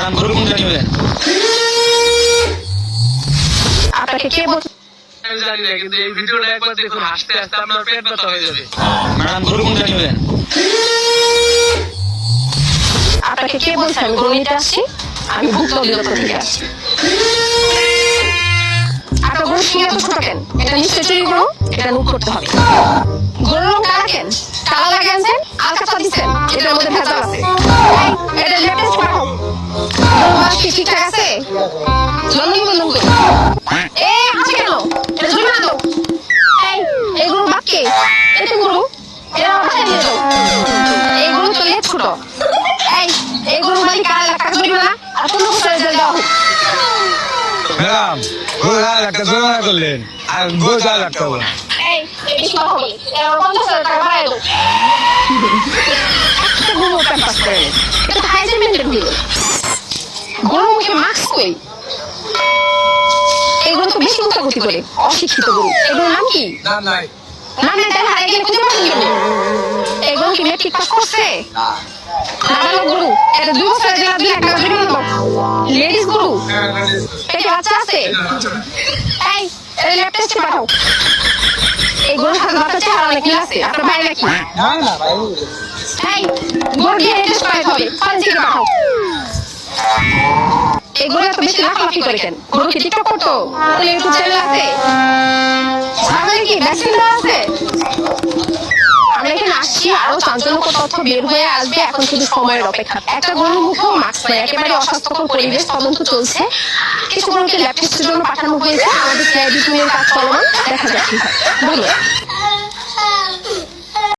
Madam গরু কোনটা নেবেন? আপনাকে কে বলছে? আমি জানি না, কিন্তু এই ভিডিওটা একবার দেখুন, হাসতে হাসতে আপনার পেট ব্যথা হয়ে যাবে। ম্যাডাম গরু কোনটা নেবেন? আপনাকে কে বলছে আমি গরু নিতে আসছি? আমি ভুক্ত অধিদপ্তর থেকে আসছি। আপনার গরু শিঙে এত ছোট কেন? এটা নিশ্চয় চুরি গরু, এটা লুট করতে হবে। গরুর রং কালা কেন? কালা লাগাইছেন, আলকাতরা দিচ্ছেন, এটার মধ্যে ভেজাল আছে। এটা লেটেস্ট পাঠাও। গরুর মাছ কি ঠিকঠাক আছে? নন্দন করুন। এ আছে কেন? এটা জমা দাও। এই গরু বাক্কে, এটা গরু, এটা বাসায় নিয়ে যাও। এই গরু তো লেট ছোট। এই গরু মালিক আর টাকা দিবে না, আর 15 বছরের জেল দেওয়া হোক। ম্যাডাম গরু একটা জরিমানা করলেন আর গরু 4 লাখ টাকা। এই বেশি কথা বলি, এর 50,000 টাকা বাড়ায় দাও। একটা গরু ক্যাম্পাস করে নে, এটা তো হাইজেন মেনটেন হইল। গরু মুখে মাস্ক কই? এই গরু তো বেশি মুখাগুতি করে, অশিক্ষিত গরু। এগুলোর নাম কি? না নাই নাম নেই, তাহলে হারিয়ে গেলে খুঁজে পাবেন কেন? এই গরু কি মেট্রিক পাস করছে? নাবালক গরু, এটা 2 বছরের জেল, 2 লাখ টাকা জরিমানা দাও। লেডিস গরু, পেটে বাচ্চা আছে? এই ল্যাব টেস্টে পাঠাও। এই গরুর সাথে বাচ্চা চেহারা অনেক মিল আছে, আপনার বাইরে নাকি? না না ভাই, এই গরু দিয়ে টেস্ট করাতে হবে, ফরেনসিকে পাঠাও। এই গরু এত বেশি লাফালাফি করে কেন? গরু কি টিকটক করতো? কোন ইউটিউব চ্যানেল আছে? তাহলে কি ভ্যাকসিন দেওয়া আছে? আমরা এখানে আসছি, আরো চাঞ্চল্যকর তথ্য বের হয়ে আসবে, এখন শুধু সময়ের অপেক্ষা। একটা গরুর মুখেও মাস্ক নাই, একেবারে অস্বাস্থ্যকর পরিবেশ। তদন্ত চলছে, কিছু গরুকে ল্যাব টেস্টের জন্য পাঠানো হয়েছে। আমাদের সিআইডি টিমের কাজ চলমান, দেখা যাক কি হয়। ধন্যবাদ।